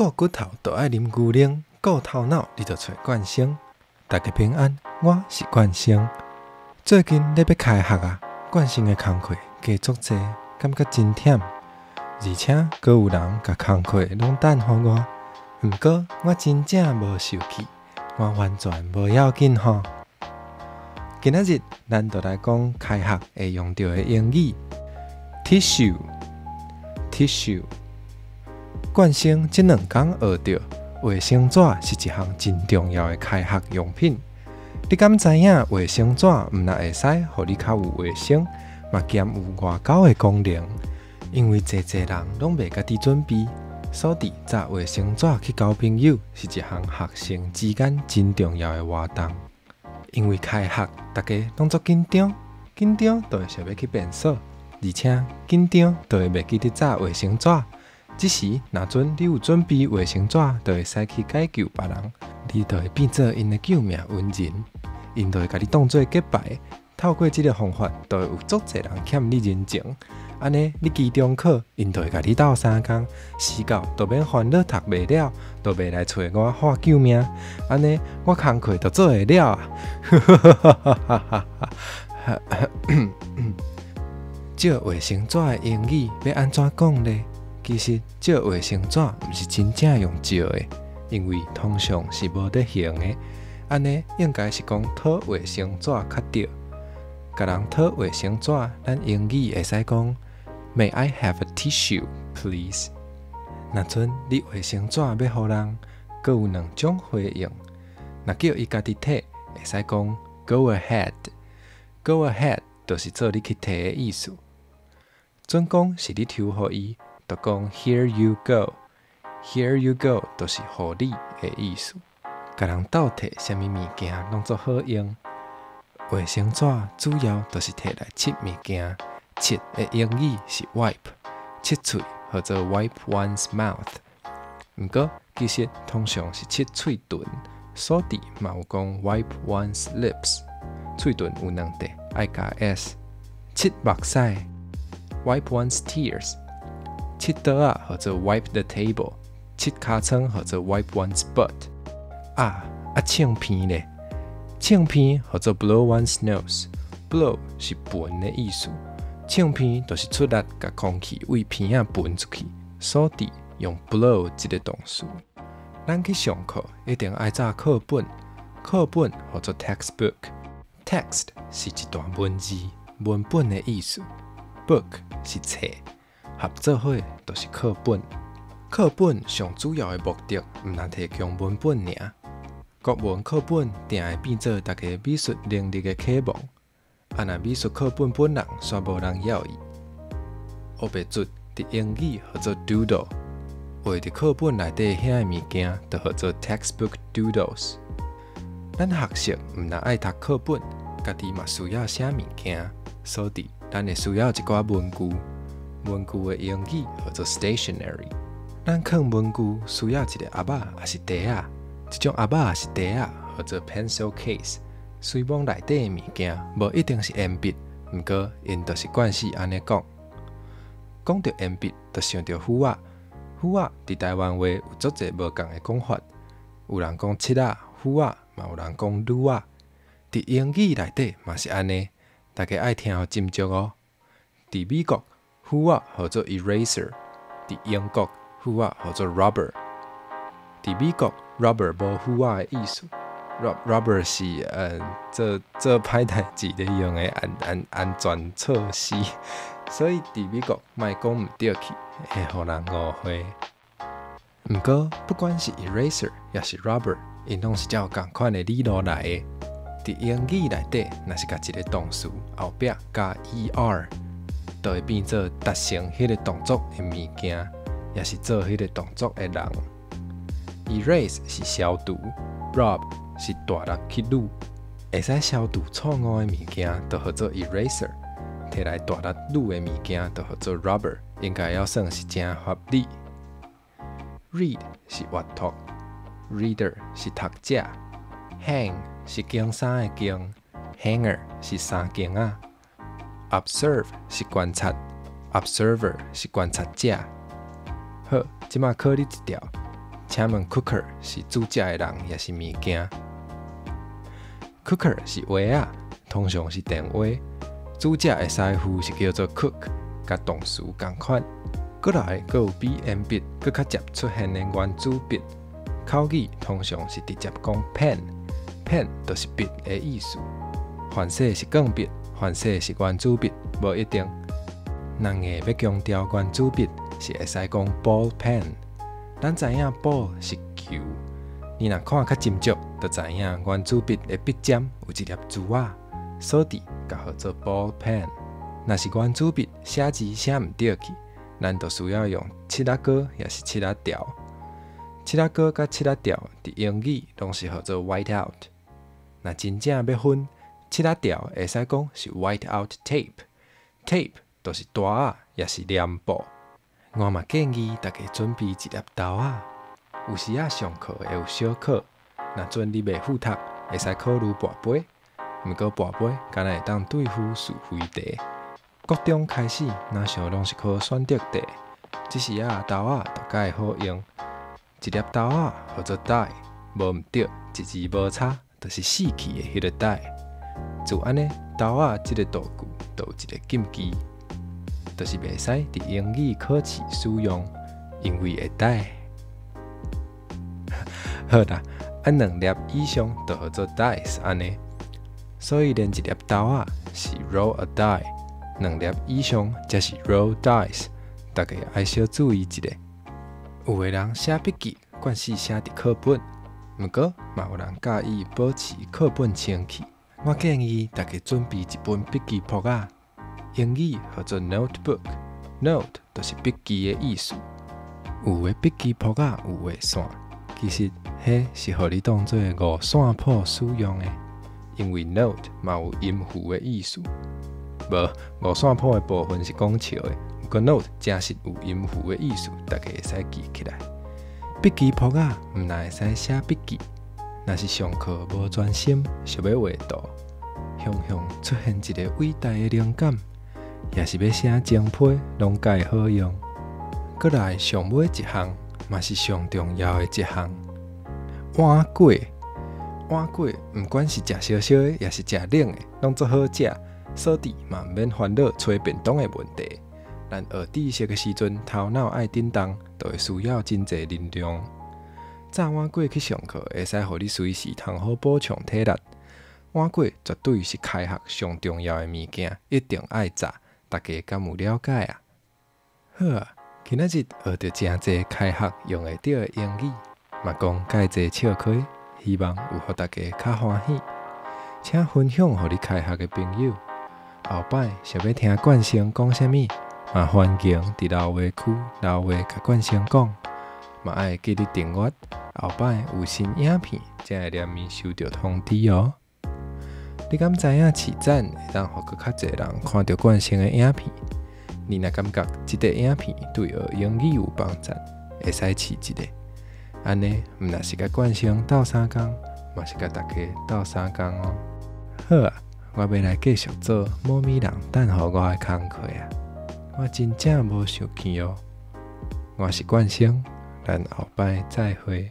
顾骨头就爱啉牛奶，顾头脑你就找冠生。大家平安，我是冠生。最近咧要开学啊，冠生的工课加足济，感觉真忝，而且阁有人甲工课拢等予我。毋过我真正无受气，我完全无要紧吼。今仔日咱就来讲开学会用到的英语 tissue。冠生这2天学到卫生纸是一项真重要的开学用品。你敢知影卫生纸毋但会使互你较有卫生，嘛兼有外交的功能？因为济人拢袂家己准备，所以扎卫生纸去交朋友是一项学生之间真重要的活动。因为开学，大家拢足紧张就会想要去便所，而且紧张就会袂记得扎卫生纸。这时，若准你有准备卫生纸，就会使去解救别人，你就会变做因的救命恩人。因就会甲你当作结拜，透过这个方法，就会有足侪人欠你人情。安尼，你期中考，因就会甲你斗3工，死到就免烦恼读袂了，就袂来找我喊救命。安尼，我工课就做会了啊！借卫生纸的英语要安怎讲呢？其实借卫生纸毋是真正用借的，因为通常是无得用的。安尼应该是讲讨卫生纸较对。甲人讨卫生纸，咱英语会使讲 May I have a tissue, please？ 若阵你卫生纸要互人，阁有2种回应。若叫伊家己摕，会使讲 Go ahead。Go ahead 就是做你去摕的意思。准讲是你抽互伊，就讲 Here you go。Here you go 就是互你的意思。甲人斗摕啥物物件拢做好用。卫生纸主要就是摕来拭物件，拭的英语是 wipe， 拭喙或者 wipe one's mouth。毋过其实通常是拭喙唇，所以嘛有讲 wipe one's lips。喙唇有2块，爱加 s。拭目屎 wipe one's tears。拭桌仔或者 wipe the table， 拭尻川或者 wipe one's butt。唱片咧，唱片或者 blow one's nose。blow 是喷的意思，唱片就是出力甲空气为片仔喷出去，所以用 blow 这个动词。咱去上课一定爱查课本，课本或者 textbook。text 是一段文字，文本的意思。book 是册，合做伙就是课本。课本上主要的目的，毋但提供文本尔。国文课本定会变做大家美术能力的启蒙。若美术课本本人煞无人要伊，黑白纸伫英语叫做 doodle， 画伫课本内底遐的物件，就叫做 textbook doodles。咱学习毋但爱读课本，家己嘛需要写物件，所以咱会需要一寡文具。文具的英语叫做 stationery。咱藏文具需要一个盒仔还是袋仔？这种盒仔还是袋仔或者 pencil case， 水网内底的物件无一定是鉛笔，毋过因就是惯势安尼讲。讲到鉛笔，就想到斧仔。斧仔伫台湾话有足侪无共的讲法，有人讲切仔、斧仔，嘛有人讲撸仔。伫英语内底嘛是安尼，大家爱听互斟酌哦。伫美国，斧仔叫做 eraser， 伫英国，斧仔叫做 rubber。伫美国 ，rubber 无斧仔的意思 ，rubber 是做歹代志咧用的安全措施，所以伫美国莫讲毋对去，会互人误会。毋过不管是 eraser 也是 rubber， 因拢是照共款的理路来的。伫英语内底，若是甲一个动词后壁加 er， 就会变做达成迄个动作的物件，也是做迄个动作的人。Erase 是消毒 ，rob 是大力去掳，会使消毒错误的物件，就叫做 eraser。摕来大力掳的物件，就叫做 rubber， 应该要算是真合理。Read 是阅读 ，reader 是读者 ，hang 是经衫的经 ，hanger 是衫经啊 ，observe 是观察 ，observer 是观察者。好，即马考你一条。请问 cooker 是煮食的人也是物件 ？cooker 是话仔，通常是电话。煮食的师傅是叫做 cook， 甲动词同款。过来，佫有比 N 笔佫较接出现的圆珠笔。口语通常是直接讲 pen，pen 就是笔的意思。反写是钢笔，反写是圆珠笔，无一定。人硬要强调圆珠笔，是会使讲 ball pen。咱知影 ball 是球，你若看较斟酌，就知影圆珠笔的笔尖有一粒珠仔，所以甲号做 ball pen。若是圆珠笔写字写唔对去，咱就需要用七仔膏，也是七仔条。七仔膏甲七仔条伫英语拢是号做 white out。若真正要分，七仔条会使讲是 white out tape，tape 就是带仔，也是黏布。我嘛建议大家准备一粒豆仔。有时啊上课会有小考，若准你袂赴读，会使考虑跋杯。毋过跋杯敢若会当对付是非题。国中开始，哪想拢是考选择题，只是啊豆仔就介好用。一粒豆仔号做 die， 无毋对，一字无差，就是死去的迄个 die。就安尼，豆仔即个道具就有一个禁忌，就是袂使伫英语考试使用，因为会 die。好啦，按2粒以上就号做 dice 安尼。所以连一粒豆仔是 roll a die，2粒以上才是 roll dice。大家爱小注意一下。有个人写笔记，惯势写伫课本，毋过嘛有人介意保持课本清气。我建议大家准备一本笔记簿仔，英语叫做 notebook，note 就是笔记的意思。有的笔记簿仔有画线，其实迄是互你当做五线谱使用的，因为 note 嘛有音符的意思。无五线谱的部分是讲笑的。个 note 正是有音符的意思，大家会使记起来。笔记簿仔毋但会使写笔记，若是上课无专心，想要画图，雄出现一个伟大的灵感，也是要写精批，拢介好用。过来上尾一项，嘛是上重要的一项。碗粿，碗粿毋管是食烧烧的，也是食冷的，拢做好食，所以嘛毋免烦恼找便当的问题。咱学知识的时阵，头脑爱振动，就会需要真侪能量。炸碗粿去上课，会使互你随时通好补充体力。碗粿绝对是开学上重要的物件，一定爱炸。大家敢有了解啊？好啊，今仔日学到真侪开学用会到的英语，嘛讲介侪笑亏，希望有互大家较欢喜。请分享互你开学的朋友。后摆想要听冠生讲啥物？嘛欢迎伫留言区留言甲冠生讲，嘛爱记得订阅，后摆有新影片才会连面收到通知哦。你敢知影市展会当互较侪人看到冠生的影片？你若感觉即个影片对学英语有帮助，会使试一个。安尼毋但是甲冠生斗相共，嘛是甲大家斗相共哦。好啊，我要来继续做猫咪人等候我的工课啊！我真正无想见哦。我是冠生，咱后摆再会。